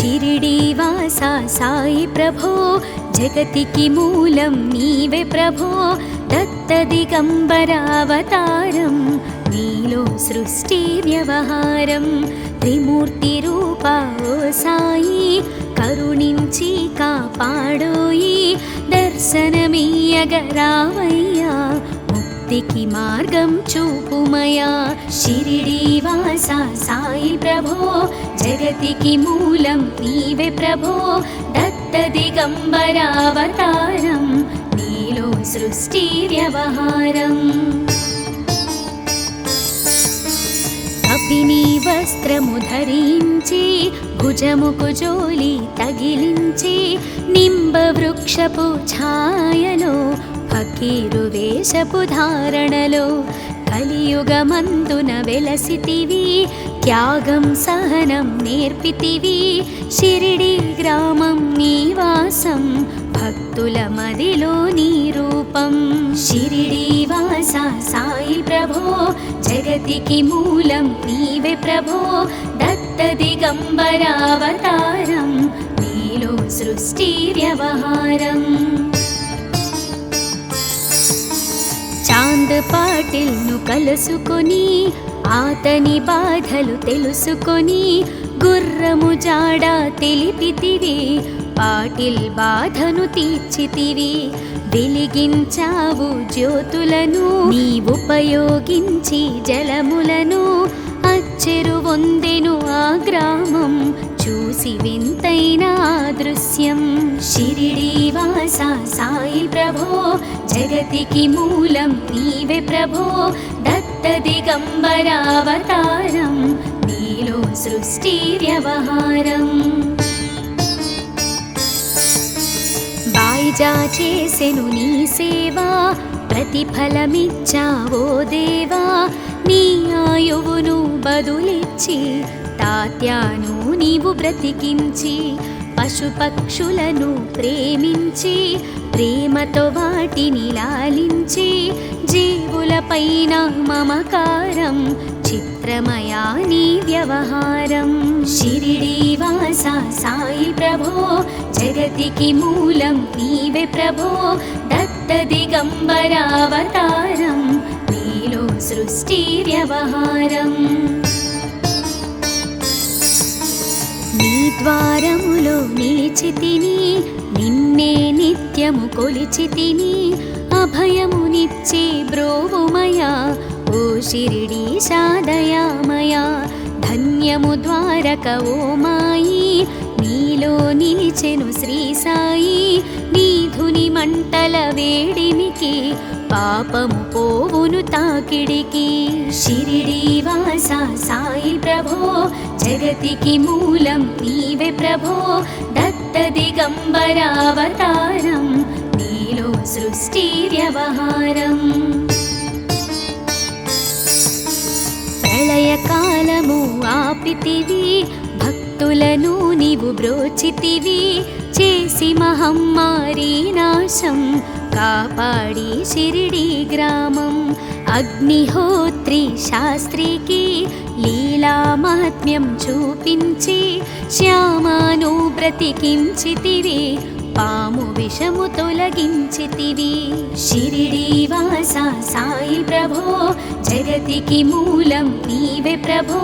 షిరిడీవాసా సాయి ప్రభో జగతికి మూలం నీవే ప్రభో దత్త దిగంబరావతారం నీలో సృష్టి వ్యవహారం త్రిమూర్తి రూపా ఓ సాయి కరుణించి కాపాడోయి దర్శనమీయగరావయ్యా ముక్తికి మార్గం చూపుమయా షిరిడీవాసా సాయి ప్రభో జగతికి మూలం నీవే ప్రభో దత్త దిగంబరావతారం నీలో సృష్టి వ్యవహారం కపిని వస్త్రము ధరించి భుజముకు జోలి తగిలించి నింబ వృక్షపు ఛాయలో ఫకీరు వేషపు ధారణలో కలియుగమందున వెలసితివి త్యాగం సహనం నేర్పితివి షిరిడి గ్రామం నివాసం భక్తుల మదిలో నీ రూపం షిరిడీవాసా సాయి ప్రభో జగతికి మూలం నీవే ప్రభో దత్త దిగంబరావతారం నీలో సృష్టి వ్యవహారం చాంద్ పాటిల్ను కలుసుకొని ఆతని బాధలు తెలుసుకొని గుర్రము జాడ తెలిపితివి పాటిల్ బాధను తీర్చితివి వెలిగించావు జ్యోతులను నీ ఉపయోగించి జలములను అచ్చెరు వందెను ఆ గ్రామం చూసి వింతైన దృశ్యం షిరిడీవాసా సాయి ప్రభో జగతికి మూలం నీవే ప్రభో దత్త దిగంబరావతారం నీలో సృష్టి వ్యవహారం బాయిజా చేసెను నీ సేవా ప్రతిఫలమిచ్చావో దేవా నీ ఆయువును బదులిచ్చి తాత్యాను నీవు బ్రతికించి పశుపక్షులను ప్రేమించి ప్రేమతో వాటిని లాలించి జీవులపైన మమకారం చిత్రమయా నీ వ్యవహారం షిరిడీవాసా సాయి ప్రభో జగతికి మూలం నీవే ప్రభో దత్త దిగంబరావతారం నీలో సృష్టి వ్యవహారం నీ ద్వారములో నిలిచితిని నిన్నే నిత్యము కొలిచితిని అభయమునిచ్చి బ్రోవుమయా ఓ షిరిడీశా దయామయా ధన్యము ద్వారక ఓ మాయి నీలో నిలిచెను శ్రీ సాయి నీ ధుని మంటల వేడిమికి పాపము పోవును తాకిడికి షిరిడీవాసా సాయి ప్రభో జగతికి మూలం నీవే ప్రభో దత్త దిగంబరావతారం నీలో సృష్టి వ్యవహారం ప్రళయకాలము ఆపితివి భక్తులను నీవు బ్రోచితివి చేసి మహమ్మారి నాశం కాపాడి షిరిడి గ్రామం అగ్నిహోత్రి శాస్త్రికి లీలా మహాత్మ్యం చూపించి శ్యామాను బ్రతికించితివి పాము విషము తొలగించితివి షిరిడీవాసా సాయి ప్రభో జగతికి మూలం నీవే ప్రభో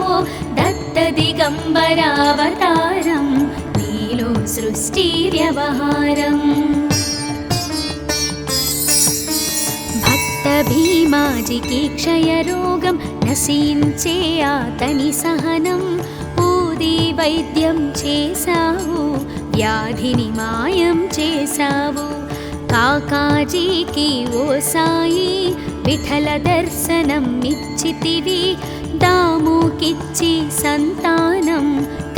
దత్త దిగంబరావతారం నీలో సృష్టి వ్యవహారం భక్త భీమాజికి క్షయరోగం నశించే ఆతని సహనం ఊది వైద్యం చేశావు వ్యాధిని మాయం చేశావు కాకాజీకి ఓ సాయి విఠల దర్శనం ఇచ్చితివి దాముకిచ్చి సంతానం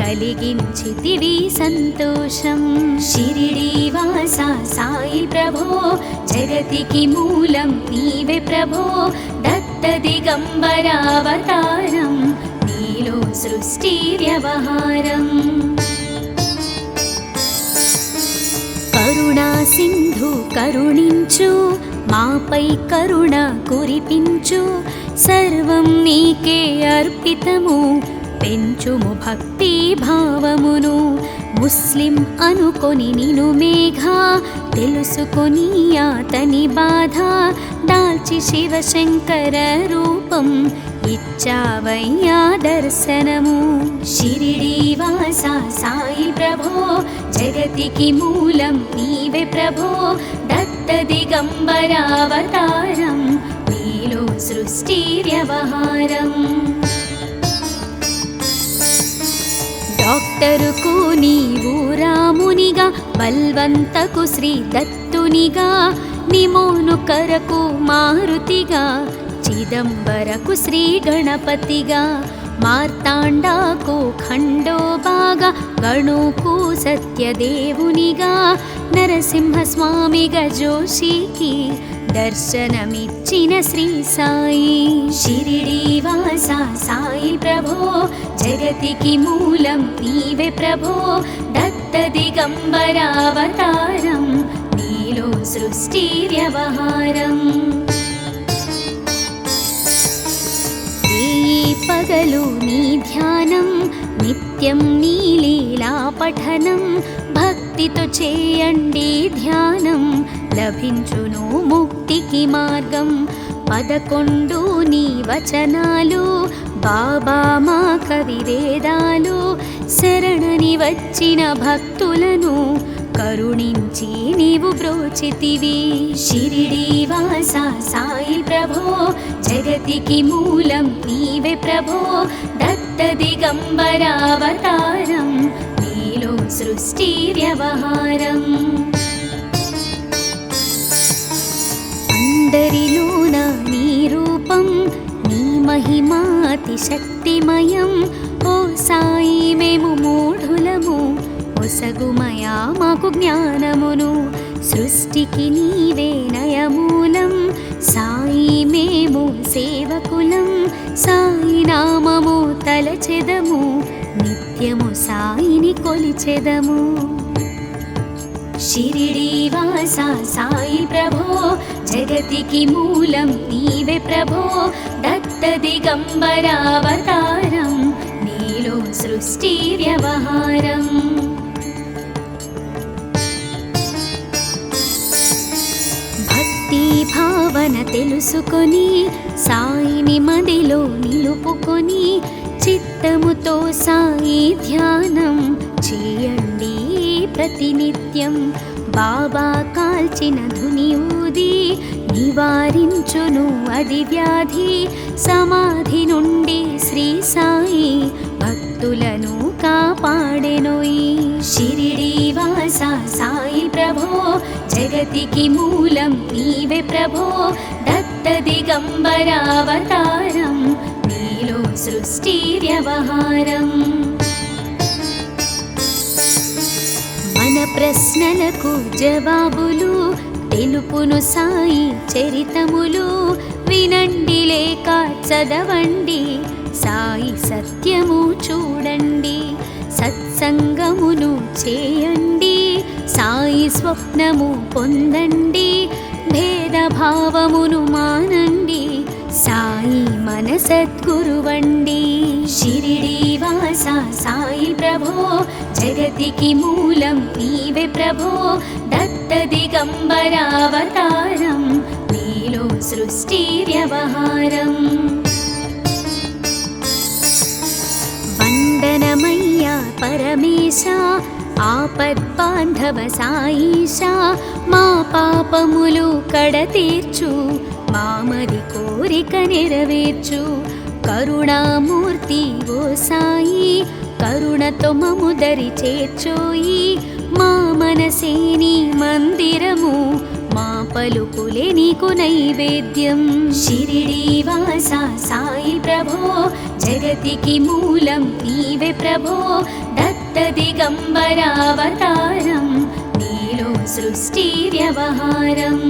కలిగించితివి సంతోషం షిరిడీవాసా సాయి ప్రభో జగతికి మూలం నీవే ప్రభో దత్త దిగంబరావతారం నీలో సృష్టి వ్యవహారం కరుణా సింధు కరుణించు మాపై కరుణ కురిపించు సర్వం నీకే అర్పితము పెంచుము భక్తి భావమును ముస్లిం అనుకొని నిను మేఘ తెలుసుకొని అతని బాధ దాల్చి శివశంకర రూపం ఇచ్చావయ్యా దర్శనము షిరిడి వాస సాయి ప్రభో జగతికి మూలం నీవే ప్రభో దత్త దిగంబరావతారం నీలో సృష్టి వ్యవహారం డాక్టరుకు నీవు రామునిగా బల్వంతకు శ్రీ దత్తునిగా నిమోను కరకు మారుతిగా చిదంబరకు శ్రీ గణపతిగా మార్తాండాకు ఖండోబాగా గణుకు సత్యదేవునిగా నరసింహస్వామిగా జోషికి దర్శనమిచ్చిన శ్రీ సాయి షిరిడి వాస సాయి ప్రభో జగతికి మూలం నీవే ప్రభో దత్త దిగంబరావతారం నీలో సృష్టి వ్యవహారం పగలు నీ ధ్యానం నిత్యం నీ లీలా పఠనం భక్తితో చేయండి ధ్యానం లభించును ముక్తికి మార్గం 11 నీ వచనాలు బాబా మా కవివేదాలు శరణని వచ్చిన భక్తులను కరుణించి నీవు బ్రోచితివి షిరిడి వాస సాయి ప్రభో జగతికి మూలం నీవే ప్రభో దత్త దిగంబరావతారం నీలో సృష్టి వ్యవహారం అందరిలోన నీ రూపం నీ మహిమాతి శక్తిమయం ఓ సాయి మేము మూఢులము ఒసగుమయా మాకు జ్ఞానమును సృష్టికి నీవే నయమూలం సాయి మేము సేవకులం సాయి నామము తలచెదము నిత్యము సాయిని కొలిచెదము షిరిడి వాస సాయి ప్రభో జగతికి మూలం నీవే ప్రభో దత్త దిగంబరావతారం నీలో సృష్టి వ్యవహారం భావన తెలుసుకొని సాయిని మదిలో నిలుపుకొని చిత్తముతో సాయి ధ్యానం చేయండి ప్రతినిత్యం బాబా కాల్చిన ధుని ఊది నివారించును అది వ్యాధి సమాధి నుండి శ్రీ సాయి భక్తులను కాపాడెనోయి షిరిడి వాస సాయి ప్రభో జగతికి మూలం నీవే ప్రభో దత్త దిగంబరావతారం నీలో సృష్టి వ్యవహారం మన ప్రశ్నలకు జవాబులు తెలుపును సాయి చరితములు వినండి లేక చదవండి సాయి సత్యము చూడండి సత్సంగమును చేయండి సాయి స్వప్నము పొందండి భేదభావమును మానండి సాయి మన సద్గురువండి షిరిడి వాస సాయి ప్రభో జగతికి మూలం నీవే ప్రభో దత్త దిగంబరావతారం నీలో సృష్టి వ్యవహారం వందనమయ్యా పరమేశ ఆపద్బాంధవ సాయిషా మా పాపములు కడతీర్చు మామది కోరిక నెరవేర్చు కరుణామూర్తి ఓ సాయి కరుణతో మము దరి చేర్చోయి మా మనసే నీ మందిరము మా పలుకులే నీకు నైవేద్యం షిరిడి వాస సాయి ప్రభో జగతికి మూలం నీవే ప్రభో దత్త దిగంబరావతారం నీలో సృష్టి వ్యవహారం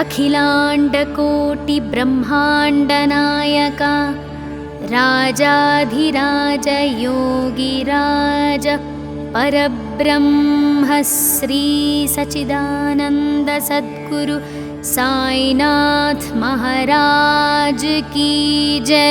అఖిలాండకోటి బ్రహ్మాండ నాయక రాజాధిరాజ యోగిరాజ పరబ్రహ్మ శ్రీ సచిదానంద సద్గురు సాయినాథ్ మహారాజ్ की जय।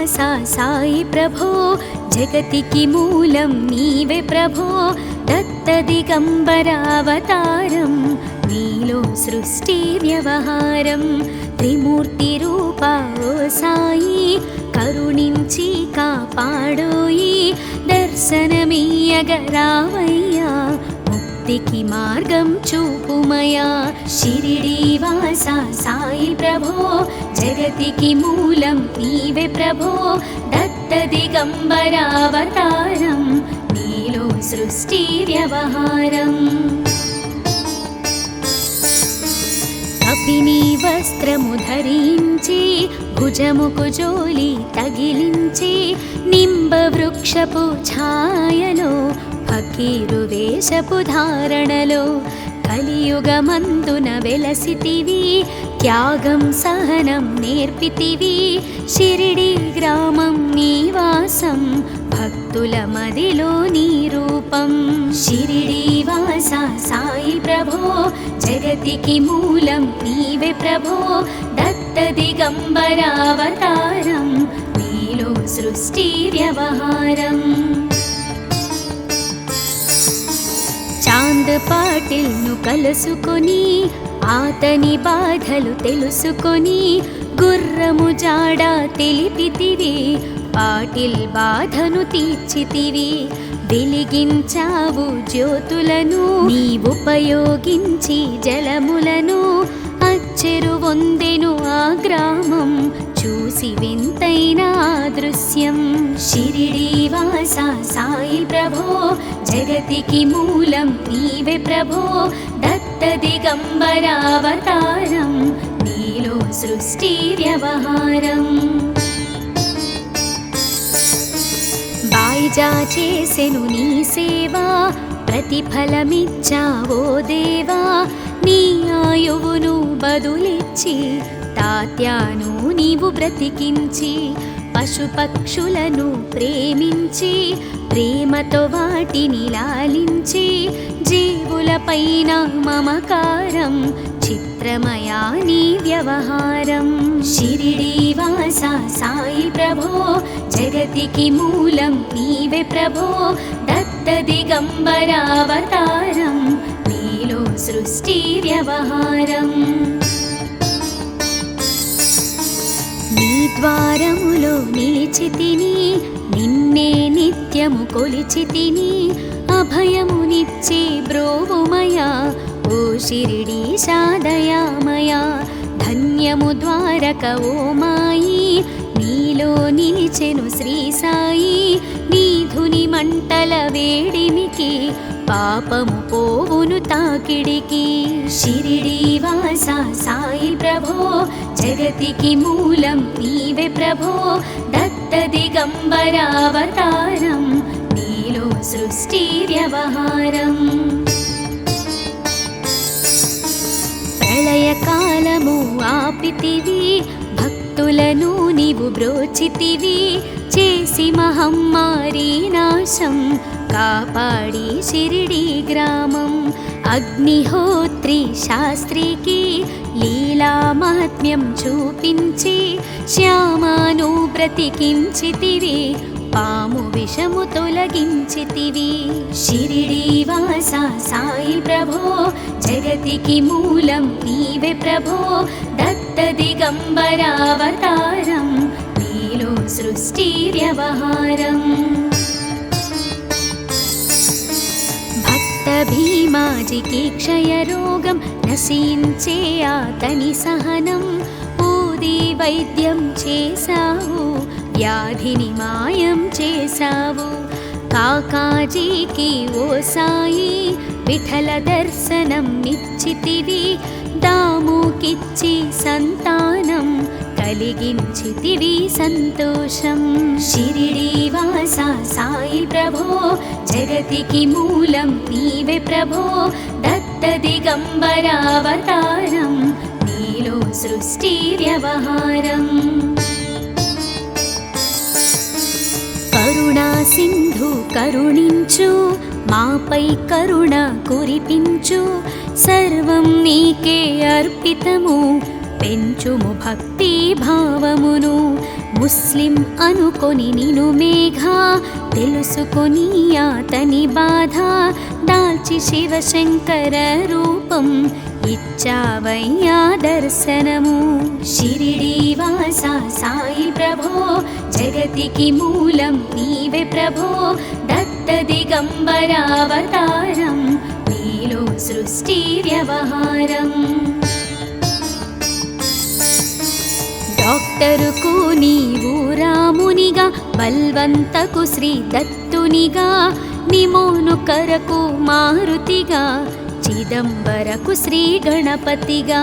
శ్రీనివాస సాయి ప్రభో జగతికి మూలం నీవే ప్రభో దత్త దిగంబర అవతారం నీలో సృష్టి వ్యవహారం త్రిమూర్తి రూపా ఓ సాయి కరుణించి కాపాడోయి దర్శనమీయగరావయ్యా ముక్తికి మార్గం చూపుమయా షిరిడీ వాస సాయి ప్రభో జగతికి మూలం నీవే ప్రభో దత్త దిగంబర అవతారం నీలో సృష్టి వ్యవహారం కపిని వస్త్రము ధరించి భుజముకు జోలి తగిలించి నింబ వృక్షపు ఛాయలో ఫకీరు వేషపు ధారణలో కలియుగమందున వెలసితివి త్యాగం సహనం నేర్పితివి షిరిడీ గ్రామం నివాసం భక్తుల మదిలో నీ రూపం షిరిడీ వాస సాయి ప్రభో జగతికి మూలం నీవే ప్రభో దత్త దిగంబర అవతారం నీలో సృష్టి వ్యవహారం చాంద్ పాటిల్ను కలుసుకొని ఆతని బాధలు తెలుసుకొని గుర్రము జాడ తెలిపితివి పాటిల్ బాధను తీర్చితివి వెలిగించావు జ్యోతులను నీ ఉపయోగించి జలములను అచ్చెరు వందెను ఆ గ్రామం చూసి వింతైన దృశ్యం షిరిడీ వాస సాయి ప్రభో జగతికి మూలం నీవే ప్రభో దత్త దిగంబర అవతారం నీలో సృష్టి వ్యవహారం బాయిజా చేసెను నీ సేవా ప్రతిఫలమిచ్చావో దేవా నీ ఆయువును బదులిచ్చి తాత్యాను నీవు బ్రతికించి పశుపక్షులను ప్రేమించి ప్రేమతో వాటిని లాలించి జీవులపైన మమకారం చిత్రమయా నీ వ్యవహారం షిరిడీ వాస సాయి ప్రభో జగతికి మూలం నీవే ప్రభో దత్త దిగంబర అవతారం నీలో సృష్టి వ్యవహారం నీ ద్వారములో నిలిచితిని నిన్నే నిత్యము కొలిచితిని అభయమునిచ్చి బ్రోవుమయా ఓ షిరిడీశా దయామయా ధన్యము ద్వారక ఓ మాయి నీలో నిలిచెను శ్రీ సాయి నీ ధుని మంటల వేడిమికి పాపము పోవును తాకిడికి షిరిడీ వాస సాయి ప్రభో జగతికి మూలం నీవే ప్రభో దత్త దిగంబర అవతారం నీలో సృష్టి వ్యవహారం ప్రళయకాలము ఆపితివి భక్తులను నీవు బ్రోచితివి చేసి మహమ్మారి నాశం కాపాడి షిరిడీ గ్రామం అగ్నిహోత్రి శాస్త్రికి లీలా మహాత్మ్యం చూపించి శ్యామాను బ్రతికించితివి పాము విషము తొలగించితివి షిరిడీ వాస సాయి ప్రభో జగతికి మూలం నీవే ప్రభో దత్త దిగంబర అవతారం నీలో సృష్టి వ్యవహారం భక్త భీమాజికి క్షయరోగం నశించే ఆతని సహనం ఊది వైద్యం చేశావు వ్యాధిని మాయం చేశావు కాకాజీకి ఓ సాయి విఠల దర్శనం నిచ్చితివి దాముకిచ్చి సంతానం కలిగించితివి సంతోషం షిరిడీ వాస సాయి ప్రభో జగతికి మూలం నీవే ప్రభో దత్త దిగంబర అవతారం నీలో సృష్టి వ్యవహారం కరుణా సింధు కరుణించు మాపై కరుణ కురిపించు సర్వం నీకే అర్పితము పెంచుము భక్తి భావమును ముస్లిం అనుకొని నిను మేఘ తెలుసుకొని అతని బాధ దాల్చి శివశంకర రూపం ఇచ్చావయ్యా దర్శనము. షిరిడీ వాస సాయి ప్రభో జగతికి మూలం నీవే ప్రభో దత్త దిగంబరావతారం నీలో సృష్టి వ్యవహారం. డాక్టరుకు నీవు రామునిగా బల్వంతకు శ్రీ దత్తునిగా నిమోను కరకు మారుతిగా చిదంబరకు శ్రీ గణపతిగా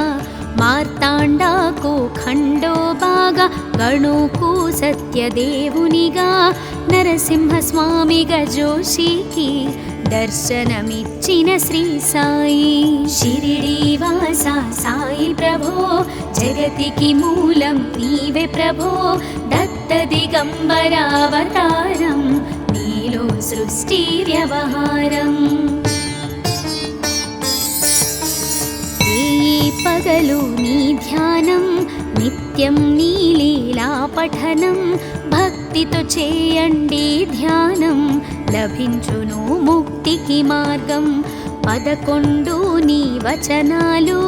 మార్తాండాకు ఖండోబాగా గణుకు సత్యదేవునిగా నరసింహస్వామిగా జోషికి దర్శనమిచ్చిన శ్రీ సాయి. షిరిడీ వాస సాయి ప్రభో జగతికి మూలం నీవే ప్రభో దత్త దిగంబరావతారం నీలో సృష్టి వ్యవహారం. పగలు నీ ధ్యానం నిత్యం నీ లీలా పఠనం భక్తితో చేయండి ధ్యానం లభించును ముక్తికి మార్గం. 11 నీ వచనాలు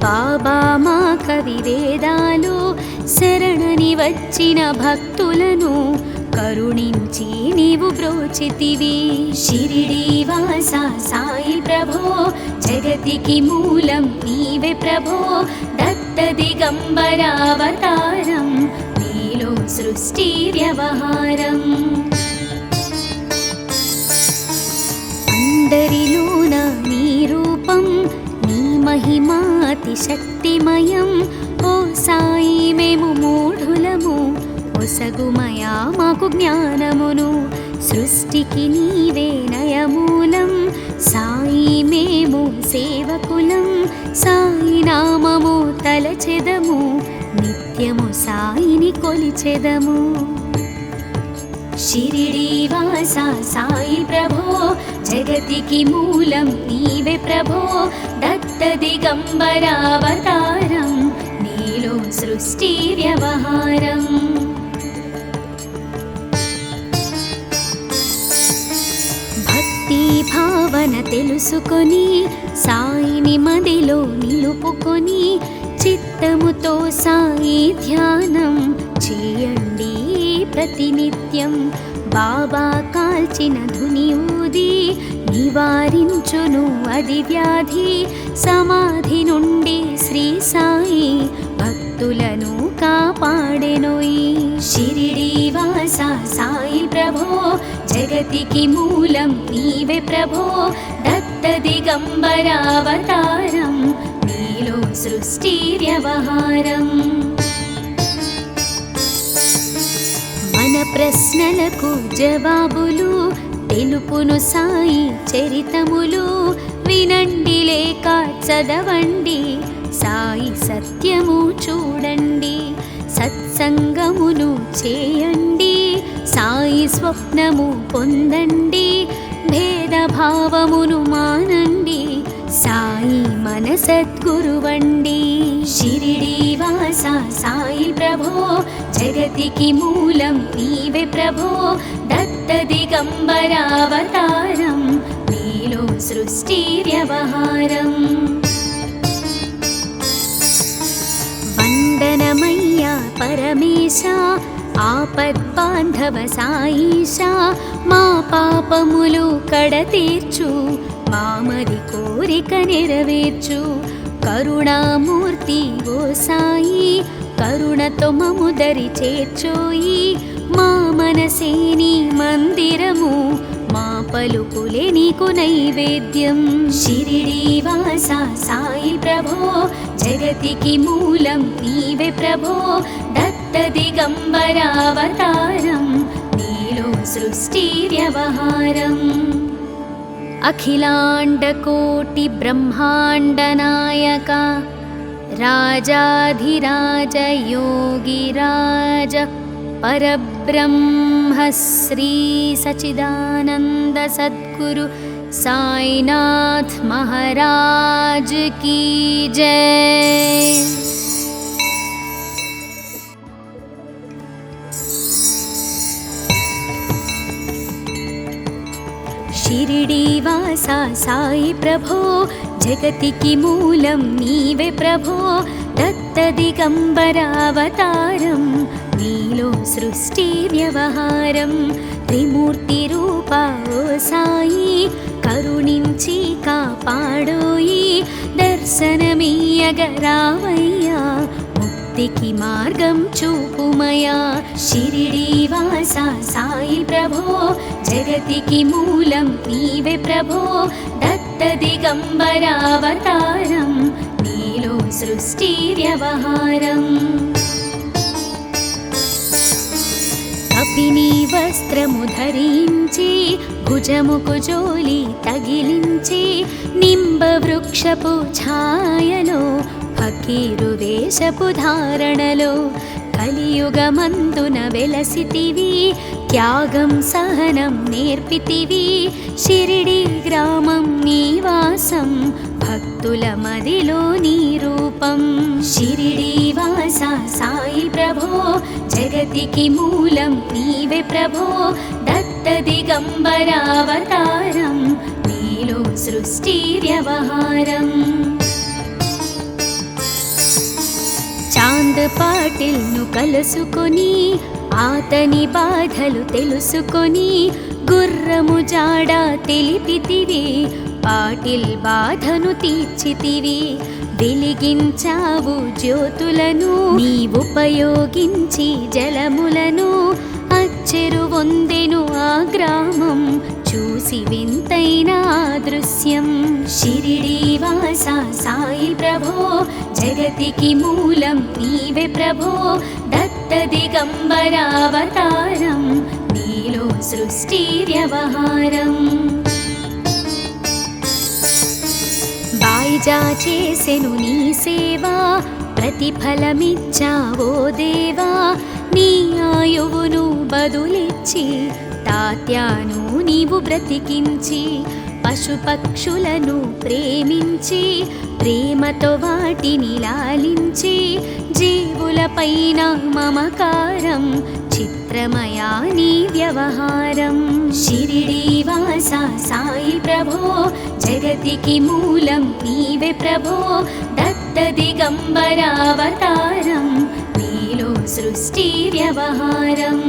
బాబా మా కవి వేదాలు శరణని వచ్చిన భక్తులను కరుణించి నీవు బ్రోచితివి. షిరిడీ వాస సాయి ప్రభో జగతికి మూలం నీవే ప్రభో దత్త దిగంబరావతారం నీలో సృష్టి వ్యవహారం. అందరిలోన నీ రూపం నీ మహిమా అతి శక్తిమయం. ఓ సాయి మేము మూఢులము ఒసగుమయా మాకు జ్ఞానమును సృష్టికి నీవే నయమూలం. సాయి మేము సేవకులం సాయి నామము తలచెదము నిత్యము సాయిని కొలిచెదము. షిరిడీ వాస సాయి ప్రభో జగతికి మూలం నీవే ప్రభో దత్త దిగంబరావతారం నీలో సృష్టి వ్యవహారం. భక్తి భావన తెలుసుకొని సాయిని మదిలో నిలుపుకొని చిత్తముతో సాయి ధ్యానం చేయండి ప్రతినిత్యం. బాబా కాల్చిన ధుని ఊది నివారించును అది వ్యాధి. సమాధి నుండి శ్రీ సాయి భక్తులను కాపాడెనోయి. షిరిడీ వాస సాయి ప్రభో జగతికి మూలం నీవే ప్రభో దత్త దిగంబరావతారం నీలో సృష్టి వ్యవహారం. మన ప్రశ్నలకు జవాబులు తెలుపును సాయి చరితములు వినండి లేక చదవండి సాయి సత్యము చూడండి. సత్సంగమును చేయండి సాయి స్వప్నము పొందండి. భేదభావమును మానండి సాయి మన సద్గురువండి. షిరిడీ వాస సాయి ప్రభో జగతికి మూలం నీవే ప్రభో దత్త దిగంబరావతారం నీలో సృష్టి వ్యవహారం. వందనమయ్యా పరమేశ ఆపద్బాంధవ సాయిష మా పాపములు కడతీర్చు మామది కోరిక నెరవేర్చు. కరుణామూర్తి ఓ సాయి కరుణతో మము దరి చేర్చోయి. మా మనసే నీ మందిరము మా పలుకులే నీకు నైవేద్యం. షిరిడీ వాస సాయి ప్రభో జగతికి మూలం నీవే ప్రభో దత్త దిగంబరావతారం నీలో సృష్టి వ్యవహారం. అఖిలాండకోటి బ్రహ్మాండ నాయక రాజాధిరాజ యోగిరాజ పరబ్రహ్మ శ్రీ సచిదానంద సద్గురు సాయినాథ్ మహారాజ్ కీ జై. షిరిడీవాసా సాయి ప్రభో జగతికి మూలం నీవే ప్రభో దత్త దిగంబర అవతారం నీలో సృష్టి వ్యవహారం త్రిమూర్తి రూపా ఓ సాయి కరుణించి కాపాడోయి దర్శనమీయగరావయ్యా ముక్తికి మార్గం చూపుమయా షిరిడీవాసా సాయి ప్రభో జగతికి మూలం నీవే ప్రభో దత్త దిగంబర అవతారం నీలో సృష్టి వ్యవహారం కపిని వస్త్రము ధరించి భుజముకు జోలి తగిలించి నింబ వృక్షపు ఛాయలో ఫకీరు వేషపు ధారణలో కలియుగమందున వెలసితివి త్యాగం సహనం నేర్పితివి షిరిడి గ్రామం నివాసం భక్తుల మదిలో నీ రూపం షిరిడీవాసా సాయి ప్రభో జగతికి మూలం నీవే ప్రభో దత్త దిగంబర అవతారం నీలో సృష్టి వ్యవహారం చాంద్ పాటిల్ను కలుసుకొని ఆతని బాధలు తెలుసుకొని గుర్రము జాడ తెలిపితివి పాటిల్ బాధను తీర్చితివి వెలిగించావు జ్యోతులను నీ ఉపయోగించి జలములను అచ్చెరు వందెను ఆ గ్రామం చూసి వింతైన దృశ్యం షిరిడీవాసా సాయి ప్రభో జగతికి మూలం నీవే ప్రభో దత్త దిగంబర అవతారం నీలో సృష్టి వ్యవహారం బాయిజా చేసెను నీ సేవా ప్రతిఫలమిచ్చావో దేవా నీ ఆయువును బదులిచ్చి తాత్యాను నీవు బ్రతికించి పశుపక్షులను ప్రేమించి ప్రేమతో వాటిని లాలించి జీవులపైన మమకారం చిత్రమయా నీ వ్యవహారం షిరిడీవాసా సాయి ప్రభో జగతికి మూలం నీవే ప్రభో దత్త దిగంబర అవతారం నీలో సృష్టి వ్యవహారం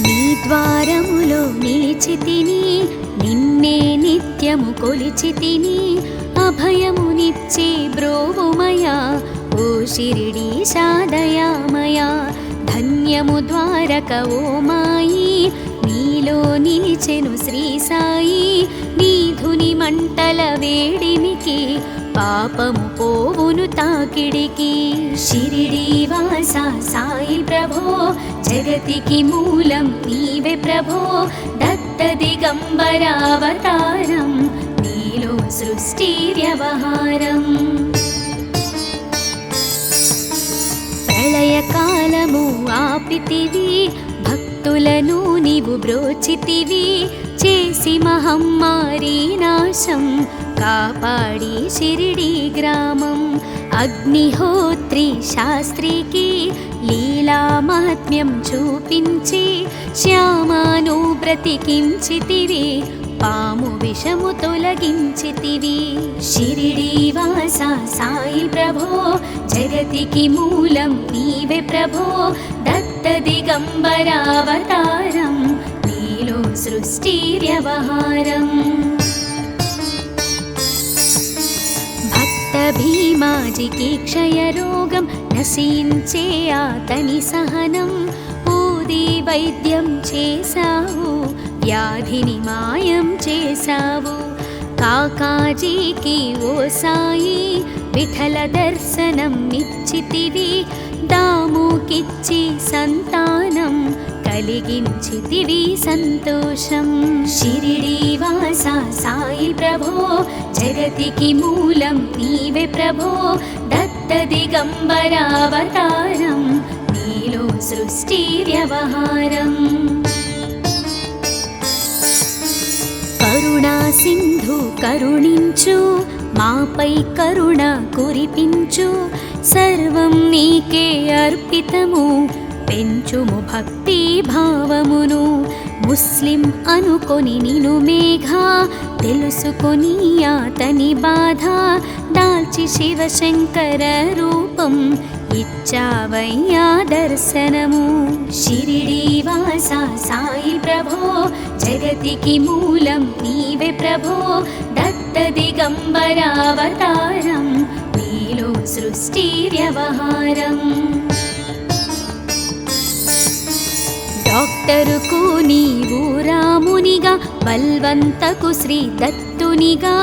నీ ద్వారములో నిలిచితిని నిన్నే నిత్యము కొలిచితిని అభయమునిచ్చి బ్రోవుమయా ఓ షిరిడీశా దయామయా ధన్యము ద్వారక ఓ మాయి నీలో నిలిచెను శ్రీ సాయి నీధుని మంటల వేడిమికి పాపము పోవును తాకిడికి షిరిడీవాసా సాయి ప్రభో జగతికి మూలం నీవే ప్రభో దత్త దిగంబర అవతారం నీలో సృష్టి వ్యవహారం ప్రళయకాలము ఆపితివి భక్తులను నీవు బ్రోచితివి చేసి మహమ్మారి నాశం కాపాడి షిరిడి గ్రామం అగ్నిహోత్రి శాస్త్రికి లీలా మహాత్మ్యం చూపించి శ్యామాను బ్రతికించితివి పాము విషము తొలగించితివి షిరిడీవాసా సాయి ప్రభో జగతికి మూలం నీవే ప్రభో దత్త దిగంబర అవతారం నీలో సృష్టి వ్యవహారం భక్త భీమాజికి క్షయరోగం నశించే ఆతని సహనం ఊది వైద్యం చేశావు వ్యాధిని మాయం చేశావు కాకాజీకి ఓ సాయి విఠల దర్శనం ఇచ్చితివి దాముకిచ్చి సంతానం కలిగించితివి సంతోషం షిరిడీవాసా సాయి ప్రభో జగతికి మూలం నీవే ప్రభో దత్త దిగంబర అవతారం నీలో సృష్టి వ్యవహారం కరుణా సింధు కరుణించు మాపై కరుణ కురిపించు సర్వం నీకే అర్పితము పెంచుము భక్తి భావమును ముస్లిం అనుకొని నిను మేఘా తెలుసుకొని అతని బాధ దాల్చి శివశంకర రూపం ఇచ్చావయ్యా దర్శనము షిరిడి వాసా సాయి ప్రభో జగతికి మూలం నీవే ప్రభో దత్త దిగంబరావతారం నీలో సృష్టి వ్యవహారం డాక్టరుకు నీవు రామునిగా బల్వంతకు శ్రీ దత్తునిగా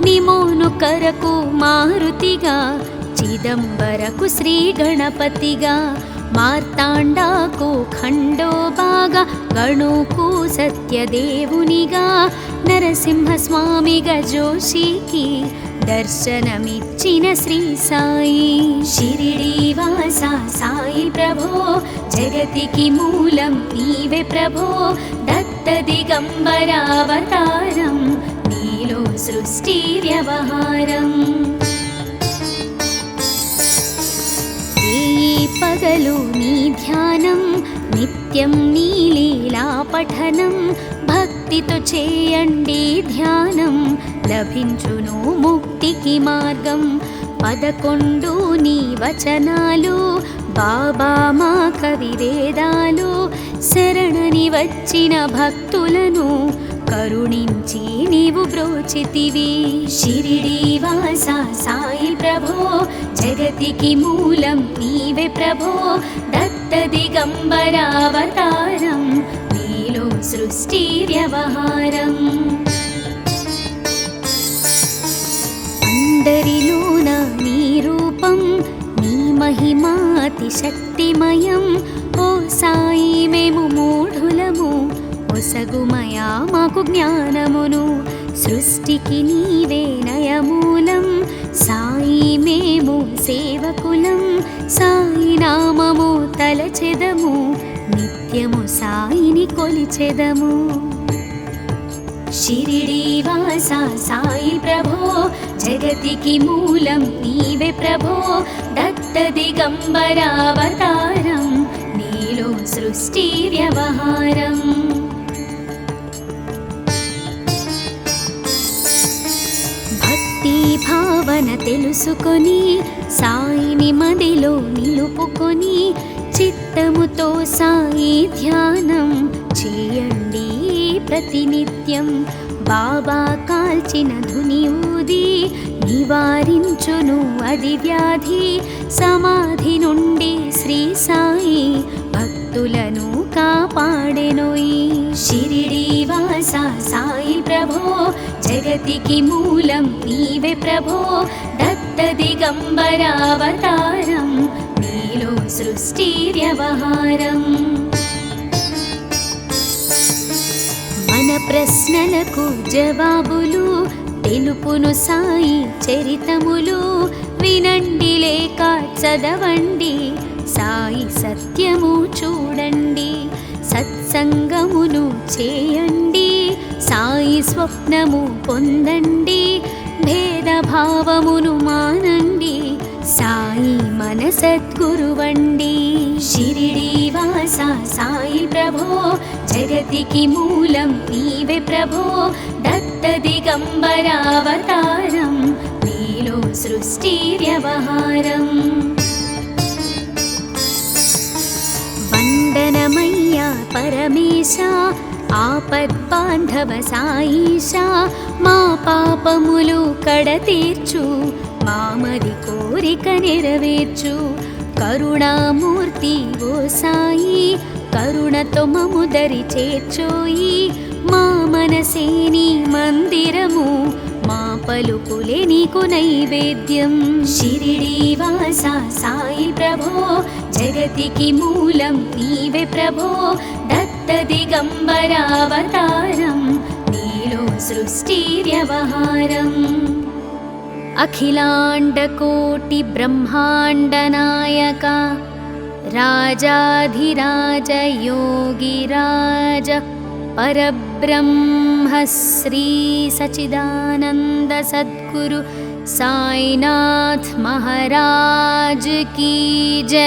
నిమోనుకరకు మారుతిగా చిదంబరకు శ్రీ గణపతిగా మార్తాండాకు ఖండోబాగా గణుకు సత్యదేవునిగా నరసింహస్వామిగా జోషికి దర్శనమిచ్చిన శ్రీ సాయి షిరిడి వాసా సాయి ప్రభో జగతికి మూలం నీవే ప్రభో దత్త దిగంబరావతారం నీలో సృష్టి వ్యవహారం పగలు నీ ధ్యానం నిత్యం నీ లీలా పఠనం భక్తితో చేయండి ధ్యానం లభించును ముక్తికి మార్గం 11 నీ వచనాలు బాబా మా కవివేదాలు శరణని వచ్చిన భక్తులను కరుణించి నీవు బ్రోచితివి షిరిడి వాసా సాయి ప్రభో జగతికి మూలం నీవే ప్రభో దత్త దిగంబరావతారం నీలో సృష్టి వ్యవహారం అందరిలోన నీ రూపం నీ మహిమాతి శక్తిమయం ఓ సాయి మేము మూఢులము ఒసగుమయా మాకు జ్ఞానమును సృష్టికి నీవే నయమూలం సాయి మేము సేవకులం సాయి నామము తలచెదము నిత్యము సాయిని కొలిచెదము షిరిడి వాసా సాయి ప్రభో జగతికి మూలం నీవే ప్రభో దత్త దిగంబరావతారం నీలో సృష్టి వ్యవహారం భావన తెలుసుకొని సాయిని మదిలో నిలుపుకొని చిత్తముతో సాయి ధ్యానం చేయండి ప్రతినిత్యం బాబా కాల్చిన ధుని ఊది నివారించును అది వ్యాధి సమాధి నుండి శ్రీ సాయి భక్తులను కాపాడెనోయి షిరిడి వాసా సాయి ప్రభో జగతికి మూలం నీవే ప్రభో దత్త దిగంబరావతారం నీలో సృష్టి వ్యవహారం మన ప్రశ్నలకు జవాబులు తెలుపును సాయి చరితములు వినండి లేక చదవండి సాయి సత్యము చూడండి సత్సంగమును చేయండి సాయి స్వప్నము పొందండి భేదభావమును మానండి సాయి మన సద్గురువండి షిరిడి వాసా సాయి ప్రభో జగతికి మూలం నీవే ప్రభో దత్త దిగంబరావతారం నీలో సృష్టి వ్యవహారం వందనమయ్యా పరమేశ ఆపద్బాంధవ సాయిషా మా పాపములు కడతీర్చు మామది కోరిక నెరవేర్చు కరుణామూర్తి ఓ సాయి కరుణతో మము దరి చేర్చోయి మా మనసే నీ మందిరము మా పలుకులే నీకు నైవేద్యం షిరిడి వాసా సాయి ప్రభో జగతికి మూలం నీవే ప్రభో దత్త దిగంబరావతారం నీలో సృష్టి వ్యవహారం అఖిలాండకోటి బ్రహ్మాండ నాయక రాజాధిరాజ యోగిరాజ పరబ్రహ్మ శ్రీ సచిదానంద సద్గురు సాయినాథ్ మహారాజ్ की जय।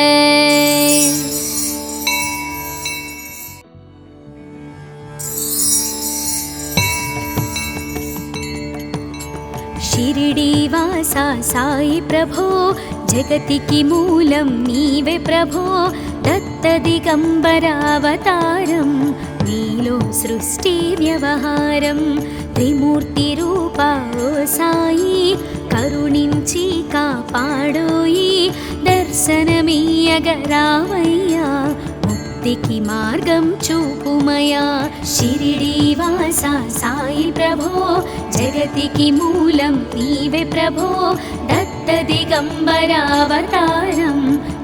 షిరిడీవాసా సాయి ప్రభో జగతికి మూలం నీవే ప్రభో దత్త దిగంబర అవతారం నీలో సృష్టి వ్యవహారం త్రిమూర్తి రూపా ఓ సాయి కరుణించి కాపాడోయి దర్శనమీయగరావయ్యా ముక్తికి మార్గం చూపుమయా షిరిడీవాసా సాయి ప్రభో జగతికి మూలం నీవే ప్రభో దత్త దిగంబర అవతారం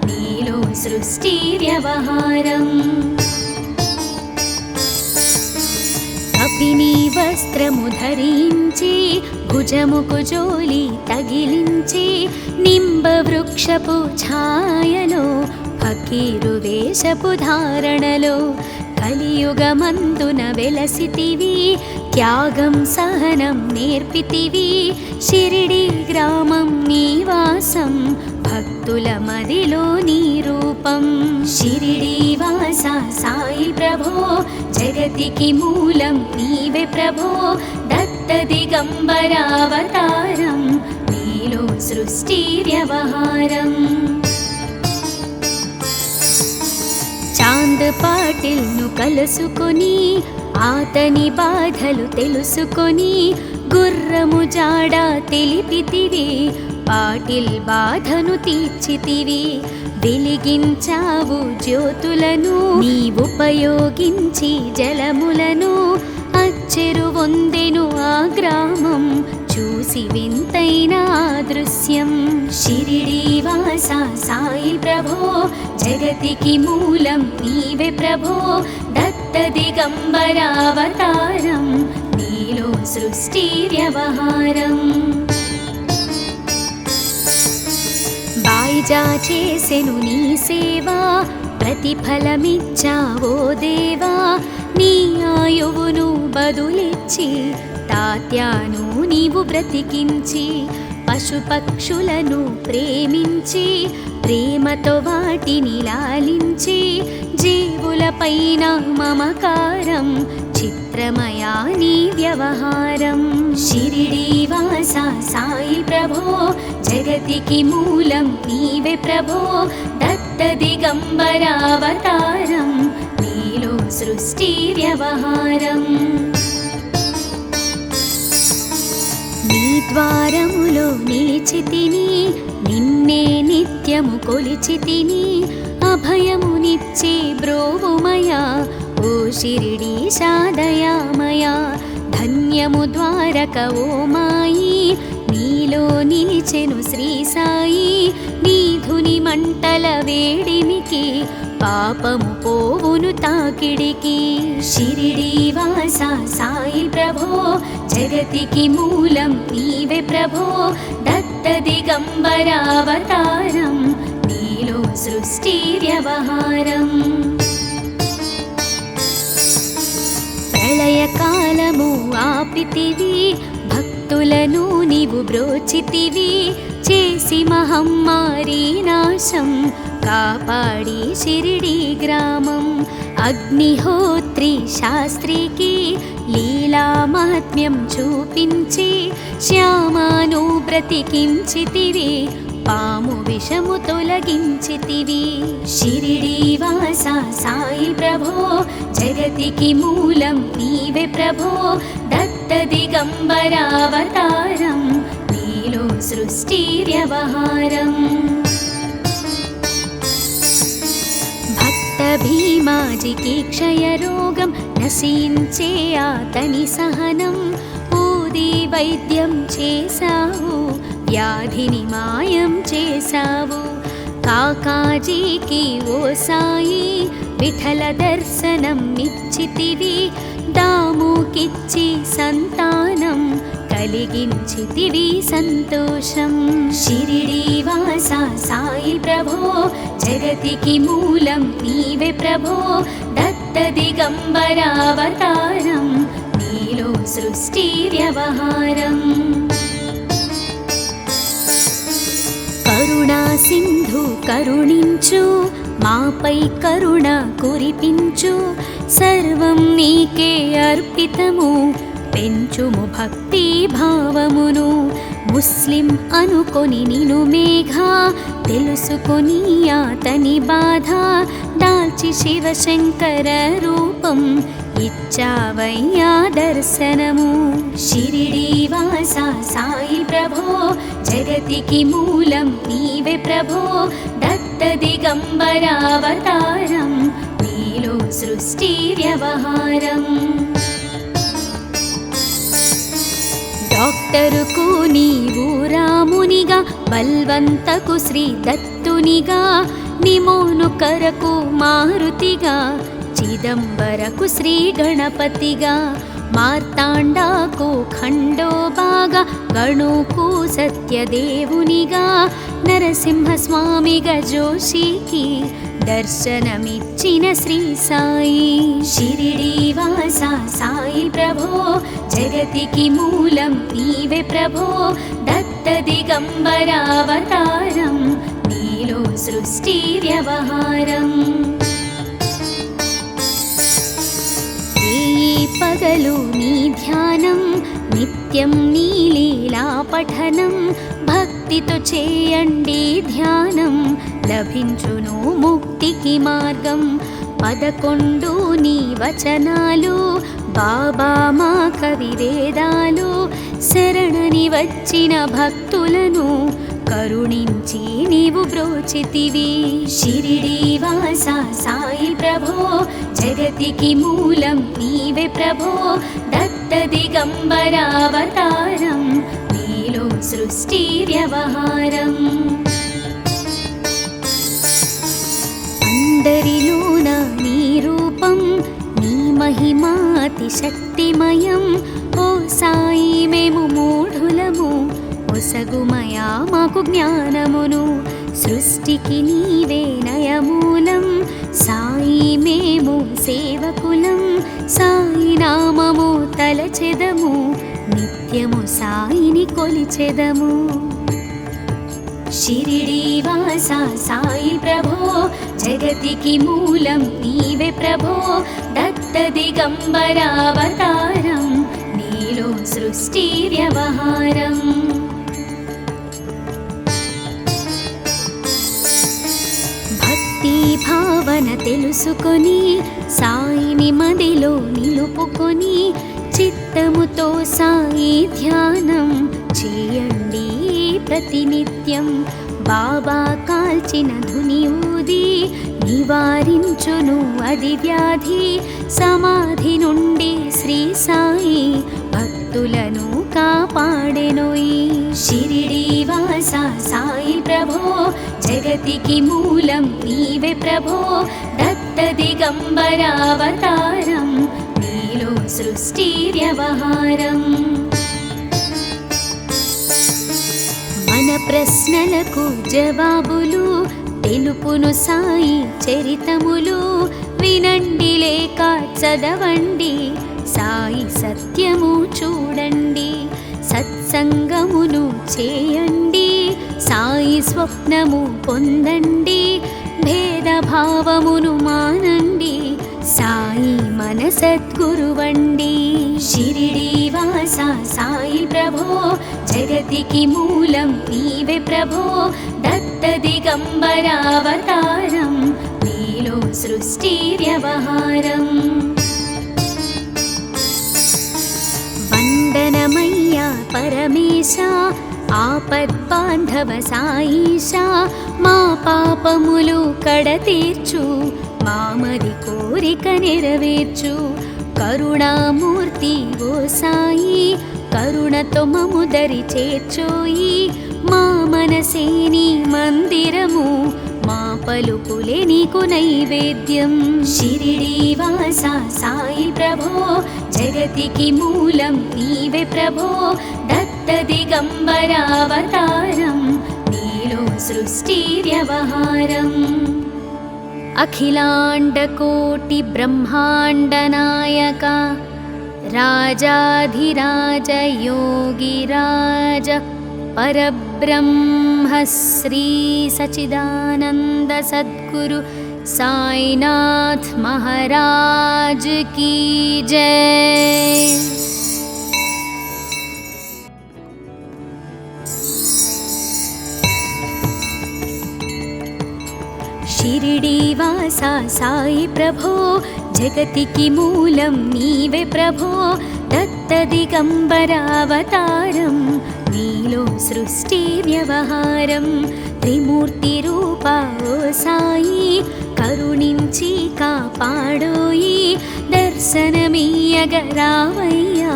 నీలో సృష్టి వ్యవహారం కపిని వస్త్రము ధరించి భుజముకు జోలి తగిలించి నింబ వృక్షపు ఛాయలో ఫకీరు వేషపు ధారణలో కలియుగమందున వెలసితివి త్యాగం సహనం నేర్పితివి షిరిడి గ్రామం నీవాసం భక్తుల మదిలో నీ రూపం షిరిడీవాసా సాయి ప్రభో జగతికి మూలం నీవే ప్రభో దత్త దిగంబర అవతారం నీలో సృష్టి వ్యవహారం చాంద్ పాటిల్ను కలుసుకొని ఆతని బాధలు తెలుసుకొని గుర్రము జాడ తెలిపితివి పాటిల్ బాధను తీర్చితివి వెలిగించావు జ్యోతులను నీవుపయోగించి జలములను అచ్చెరు వందెను ఆ గ్రామం చూసి వింతైన దృశ్యం షిరిడీవాసా సాయి ప్రభో జగతికి మూలం నీవే ప్రభో దత్త దిగంబర అవతారం నీలో సృష్టి వ్యవహారం బాయిజా చేసెను నీ సేవా ప్రతిఫలమిచ్చావో దేవా నీ ఆయువును బదులిచ్చి తాత్యాను నీవు బ్రతికించి పశుపక్షులను ప్రేమించి ప్రేమతో వాటిని లాలించి జీవులపైన మమకారం చిత్రమయా నీ వ్యవహారం షిరిడీవాసా సాయి ప్రభో జగతికి మూలం నీవే ప్రభో దత్త దిగంబర అవతారం నీలో సృష్టి వ్యవహారం నీ ద్వారములో నిలిచితిని నిన్నే నిత్యము కొలిచితిని అభయమునిచ్చి బ్రోవుమయా ఓ షిరిడీశా దయామయా ధన్యము ద్వారక ఓ మాయి నీలో నిలిచెను శ్రీ సాయి నీధుని మంటల వేడిమికి పాపము పోవును తాకిడికి షిరిడీవాసా సాయి ప్రభో జగతికి మూలం నీవే ప్రభో దత్త దిగంబర అవతారం నీలో సృష్టి వ్యవహారం ప్రళయకాలము ఆపితివి భక్తులను నీవు బ్రోచితివి చేసి మహమ్మారి నాశం కాపాడి షిరిడి గ్రామం అగ్నిహోత్రి శాస్త్రికి లీలా మహాత్మ్యం చూపించి శ్యామాను బ్రతికించితివి పాము విషము తొలగించితివి షిరిడీవాసా సాయి ప్రభో జగతికి మూలం నీవే ప్రభో దత్త దిగంబర అవతారం నీలో సృష్టి వ్యవహారం భక్త భీమాజికి క్షయరోగం నశించే ఆతని సహనం ఊది వైద్యం చేశావు వ్యాధిని మాయం చేశావు కాకాజీకి ఓ సాయి విఠల దర్శనం ఇచ్చితివి దాముకిచ్చి సంతానం కలిగించితివి సంతోషం షిరిడీవాసా సాయి ప్రభో జగతికి మూలం నీవే ప్రభో దత్త దిగంబర అవతారం నీలో సృష్టి వ్యవహారం కరుణా సింధు కరుణించు మాపై కరుణ కురిపించు సర్వం నీకే అర్పితము పెంచుము భక్తి భావమును ముస్లిం అనుకొని నిను మేఘ తెలుసుకొని అతని బాధ దాల్చి శివశంకర రూపం ఇచ్చావయ్యా దర్శనము. షిరిడీ వాస సాయి ప్రభో జగతికి మూలం నీవే ప్రభో దత్త దిగంబరావతారం నీలో సృష్టి వ్యవహారం. డాక్టరుకు నీవు రామునిగా బల్వంతకు శ్రీ దత్తునిగా నిమోను కరకు మారుతిగా చిదంబరకు శ్రీ గణపతిగా మార్తాండాకు ఖండోబాగా గణుకు సత్యదేవునిగా నరసింహస్వామిగా జోషికి దర్శనమిచ్చిన శ్రీ సాయి. షిరిడీ వాస సాయి ప్రభో జగతికి మూలం నీవే ప్రభో దత్త దిగంబరావతారం నీలో సృష్టి వ్యవహారం. పగలు నీ ధ్యానం నిత్యం నీ లీలా పఠనం భక్తితో చేయండి ధ్యానం లభించును ముక్తికి మార్గం. 11 నీ వచనాలు బాబా మా కవివేదాలు శరణని వచ్చిన భక్తులను కరుణించి నీవు బ్రోచితివి. షిరిడీ వాస సాయి ప్రభో జగతికి మూలం నీవే ప్రభో దత్త దిగంబరావతారం నీలో సృష్టి వ్యవహారం. అందరిలోన నీ రూపం నీ మహిమాతి శక్తిమయం. ఓ సాయి మేము మూఢులము ఒసగుమయా మాకు జ్ఞానమును సృష్టికి నీవే నయమూలం. సాయి మేము సేవకులం సాయి నామము తలచెదము నిత్యము సాయిని కొలిచెదము. షిరిడీ వాస సాయి ప్రభో జగతికి మూలం నీవే ప్రభో దత్త దిగంబరావతారం నీలో సృష్టి వ్యవహారం. భక్తి భావన తెలుసుకొని సాయిని మదిలో నిలుపుకొని చిత్తముతో సాయి ధ్యానం చేయండి ప్రతినిత్యం. బాబా కాల్చిన ధుని ఊది నివారించును అది వ్యాధి. సమాధి నుండి శ్రీ సాయి భక్తులను కాపాడెనోయి. షిరిడీ వాస సాయి ప్రభో జగతికి మూలం నీవే ప్రభో దత్త దిగంబరావతారం నీలో సృష్టి వ్యవహారం. మన ప్రశ్నలకు జవాబులు తెలుపును సాయి చరితములు వినండి లేక చదవండి సాయి సత్యము చూడండి. సత్సంగమును చేయండి సాయి స్వప్నము పొందండి. భేదభావమును మానండి సాయి మన సద్గురువండి. షిరిడీ వాస సాయి ప్రభో జగతికి మూలం నీవే ప్రభో దత్త దిగంబరావతారం నీలో సృష్టి వ్యవహారం. వందనమయ్యా పరమేశ ఆపద్బాంధవ సాయిష మా పాపములు కడతీర్చు మామది కోరిక నెరవేర్చు. కరుణామూర్తి ఓ సాయి కరుణతో మము దరి చేర్చోయి. మా మనసే నీ మందిరము మా పలుకులే నీకు నైవేద్యం. షిరిడీ వాస సాయి ప్రభో జగతికి మూలం నీవే ప్రభో దత్త దిగంబరావతారం నీలో సృష్టి వ్యవహారం. అఖిలాండకోటి బ్రహ్మాండ నాయక రాజాధిరాజ యోగిరాజ పరబ్రహ్మ శ్రీ సచిదానంద సద్గురు సాయినాథ్ మహారాజ్ కీ జై. షిరిడీవాసా సాయి ప్రభో జగతికి మూలం నీవే ప్రభో దత్త దిగంబరావతారం నీలో సృష్టి వ్యవహారం త్రిమూర్తి రూపా ఓ సాయి కరుణించి కాపాడోయి దర్శనమీయగరావయ్యా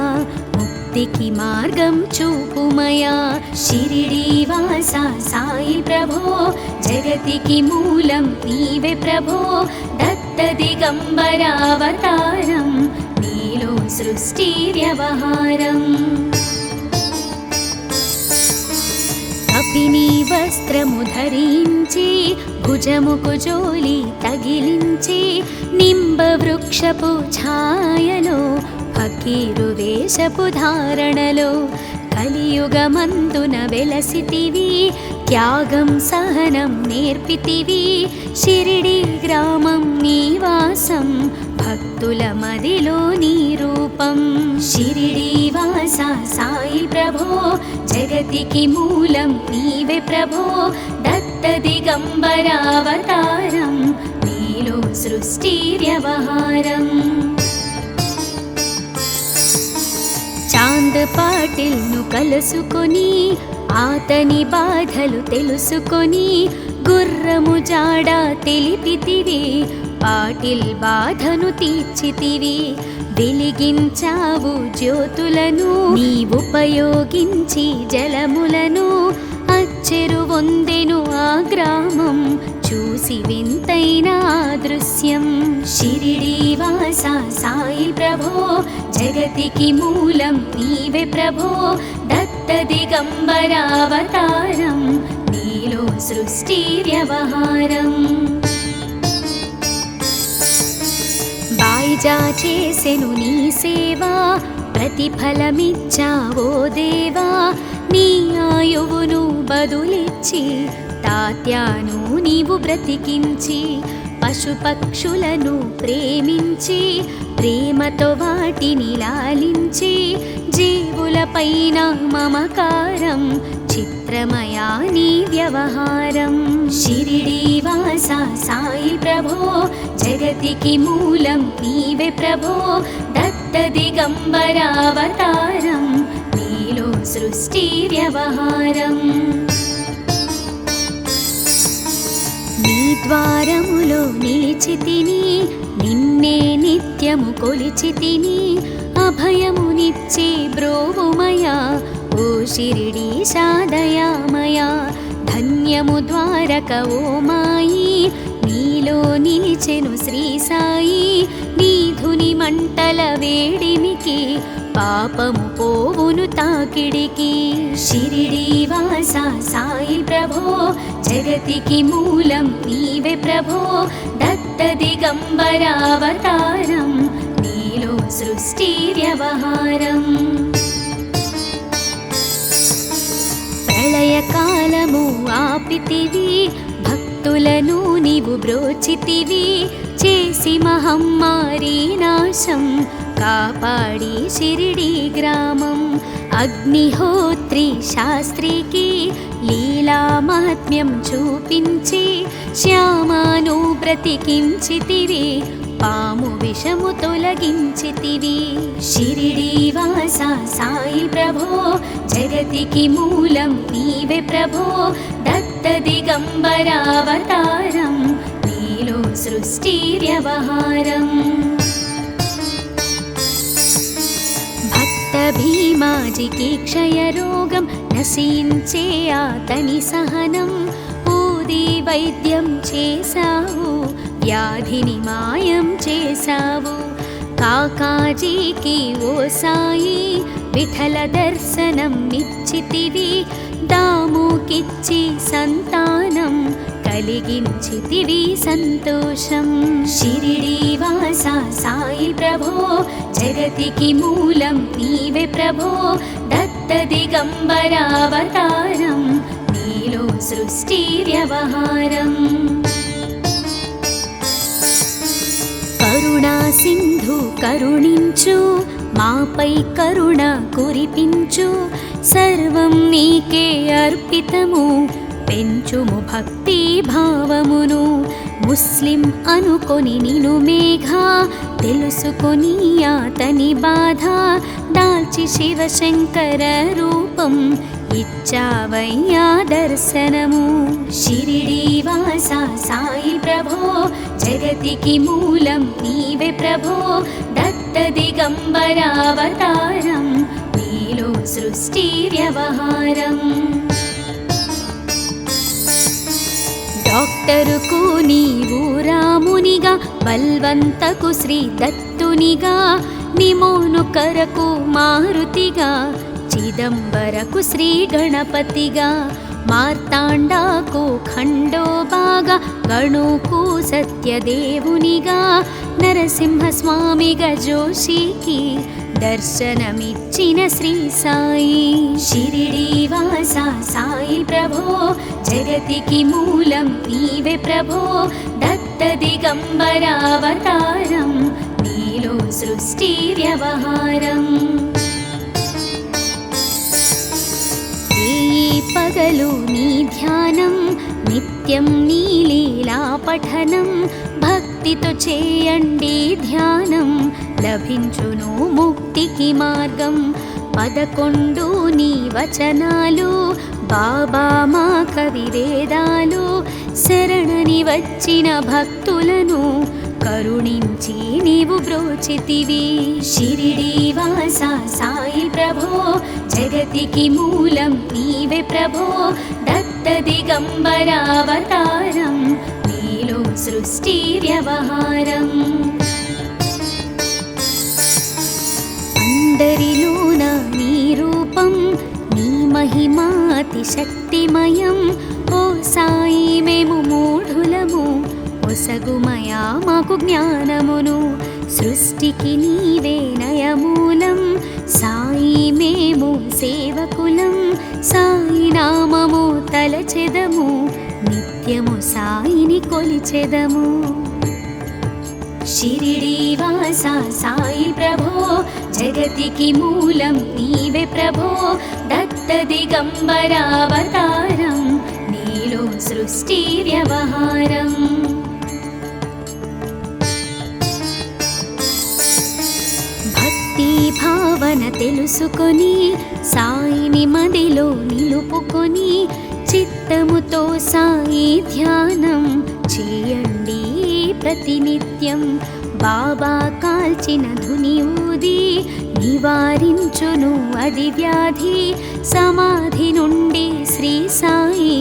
ముక్తికి మార్గం చూపుమయా షిరిడీవాసా సాయి ప్రభో జగతికి మూలం నీవే ప్రభో దత్త దిగంబరావతారం నీలో సృష్టి వ్యవహారం కపిని వస్త్రము ధరించి భుజముకు జోలి తగిలించి నింబ వృక్షపు ఛాయలో ఫకీరు వేషపు ధారణలో కలియుగమందున వెలసితివి త్యాగం సహనం నేర్పితివి షిరిడి గ్రామం నీవాసం భక్తుల మదిలో నీ రూపం షిరిడీవాసా సాయి ప్రభో జగతికి మూలం నీవే ప్రభో దత్త దిగంబరావతారం నీలో సృష్టి వ్యవహారం చాంద్ పాటిల్ను కలుసుకొని ఆతని బాధలు తెలుసుకొని గుర్రము జాడ తెలిపితివి పాటిల్ బాధను తీర్చితివి వెలిగించావు జ్యోతులను నీవుపయోగించి జలములను అచ్చెరు వందెను ఆ గ్రామం చూసి వింతైన దృశ్యం షిరిడీవాసా సాయి ప్రభో జగతికి మూలం నీవే ప్రభో దత్త దిగంబరావతారం నీలో సృష్టి వ్యవహారం బాయిజా చేసెను నీ సేవా ప్రతిఫలమిచ్చావో దేవా నీ ఆయువును బదులిచ్చి తాత్యాను నీవు బ్రతికించి పశుపక్షులను ప్రేమించి ప్రేమతో వాటిని లాలించి జీవులపైన మమకారం చిత్రమయా నీ వ్యవహారం షిరిడీవాసా సాయి ప్రభో జగతికి మూలం నీవే ప్రభో దత్త దిగంబరావతారం నీలో సృష్టి వ్యవహారం నీ ద్వారములో నిలిచితిని నిన్నే నిత్యము కొలిచితిని అభయమునిచ్చి బ్రోవుమయా ఓ షిరిడీశా దయామయా ధన్యము ద్వారక ఓ మాయి నీలో నిలిచెను శ్రీ సాయి నీధుని మంటల వేడిమికి పాపము పోవును తాకిడికి షిరిడీవాసా సాయి ప్రభో జగతికి మూలం నీవే ప్రభో దత్త దిగంబరావతారం నీలో సృష్టి వ్యవహారం ప్రళయకాలము ఆపితివి భక్తులను నీవు బ్రోచితివి చేసి మహమ్మారి నాశం కాపాడి షిరిడి గ్రామం అగ్నిహోత్రి శాస్త్రికి లీలా మహాత్మ్యం చూపించి శ్యామాను బ్రతికించితివి పాము విషము తొలగించితివి షిరిడీవాసా సాయి ప్రభో జగతికి మూలం నీవే ప్రభో దత్త దిగంబరావతారం నీలో సృష్టి వ్యవహారం భక్త భీమాజికి క్షయరోగం నశించే అతని సహనం ఊది వైద్యం చేశావు వ్యాధిని మాయం చేశావు కాకాజీకి ఓ సాయి విఠల దర్శనం నిచ్చితివి దాముకిచ్చి సంతానం కలిగించితివి సంతోషం షిరిడీవాసా సాయి ప్రభో జగతికి మూలం నీవే ప్రభో దత్త దిగంబరావతారం నీలో సృష్టి వ్యవహారం కరుణా సింధు కరుణించు మాపై కరుణ కురిపించు సర్వం నీకే అర్పితము పెంచుము భక్తి భావమును. ముస్లిం అనుకొని నిను మేఘా, తెలుసుకొని అతని బాధ. దాల్చి శివశంకర రూపం, ఇచ్చావయ్యా దర్శనము. షిరిడీ వాస సాయి ప్రభో, జగతికి మూలం నీవే ప్రభో. దత్త దిగంబరావతారం, నీలో సృష్టి వ్యవహారం. డాక్టరుకు నీవు రామునిగా, బల్వంతకు శ్రీ దత్తునిగా. నిమోను కరకు మారుతిగా, చిదంబరకు శ్రీ గణపతిగా. మార్తాండాకు ఖండోబాగా, గణుకు సత్యదేవునిగా. నరసింహస్వామిగా జోషికి దర్శనమిచ్చిన శ్రీ సాయి. షిరిడీ వాస సాయి ప్రభో, జగతికి మూలం నీవే ప్రభో. దత్త దిగంబరావతారం, నీలో సృష్టి వ్యవహారం. పగలు నీ ధ్యానం, నిత్యం నీ లీలా పఠనం. భక్తితో చేయండి ధ్యానం, లభించును ముక్తికి మార్గం. 11 నీ వచనాలు, బాబా మా కవివేదాలు. శరణని వచ్చిన భక్తులను కరుణించి నీవు బ్రోచితివి. షిరిడీ వాస సాయి ప్రభో, జగతికి మూలం నీవే ప్రభో. దత్త దిగంబరావతారం, నీలో సృష్టి వ్యవహారం. అందరిలోన నీ రూపం, నీ మహిమా అతి శక్తిమయం. ఓ సాయి మేము మూఢులము, ఒసగుమయా మాకు జ్ఞానమును. సృష్టికి నీవే నయమూలం, సాయి మేము సేవకులం. సాయి నామము తలచెదము, నిత్యము సాయిని కొలిచెదము. షిరిడీ వాస సాయి ప్రభో, జగతికి మూలం నీవే ప్రభో. దత్త దిగంబరావతారం, నీలో సృష్టి వ్యవహారం. భక్తి భావన తెలుసుకొని, సాయిని మదిలో నిలుపుకొని. చిత్తముతో సాయి ధ్యానం చేయండి ప్రతినిత్యం. బాబా కాల్చిన ధుని ఊది, నివారించును అది వ్యాధి. సమాధి నుండి శ్రీ సాయి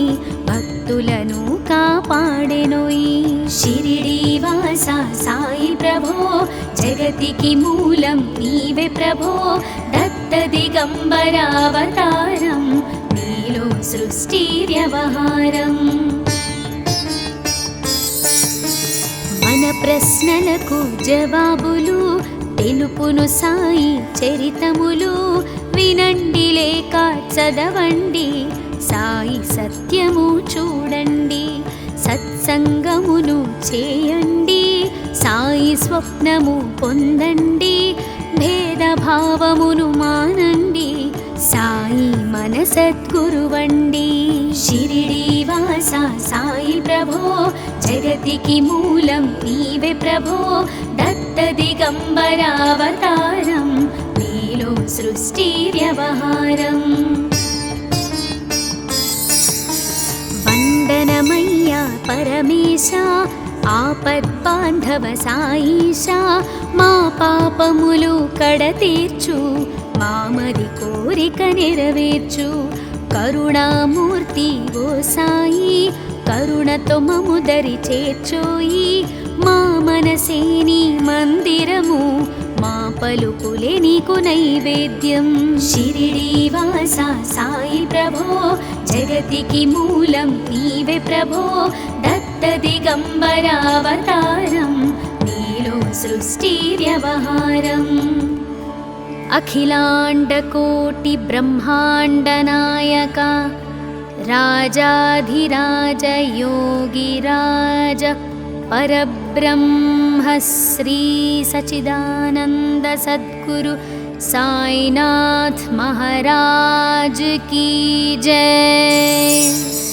భక్తులను కాపాడెనోయి. షిరిడీ వాస సాయి ప్రభో, జగతికి మూలం నీవే ప్రభో. దత్త దిగంబరావతారం, నీలో సృష్టి వ్యవహారం. మన ప్రశ్నలకు జవాబులు తెలుపును సాయి చరితములు. వినండి లేక చదవండి, సాయి సత్యము చూడండి. సత్సంగమును చేయండి, సాయి స్వప్నము పొందండి. భేదభావమును మానండి, సాయి మన సద్గురువండి. షిరిడీ వాస సాయి ప్రభో, జగతికి మూలం నీవే ప్రభో. దత్త దిగంబరావతారం, నీలో సృష్టి వ్యవహారం. వందనమయ్యా పరమేశ, ఆపద్బాంధవ సాయిషా. మా పాపములు కడతీర్చు, మామది కోరిక నెరవేర్చు. కరుణామూర్తి ఓ సాయి, కరుణతో మము దరి చేర్చోయి. మా మనసే నీ మందిరము, మా పలుకులే నీకు నైవేద్యం. షిరిడీ వాస సాయి ప్రభో, జగతికి మూలం నీవే ప్రభో. దత్త దిగంబరావతారం, నీలో సృష్టి వ్యవహారం. అఖిలాండకోటి బ్రహ్మాండ నాయక, రాజాధిరాజ యోగిరాజ పరబ్రహ్మ శ్రీ సచిదానంద సద్గురు సాయినాథ్ మహారాజ్ की जय।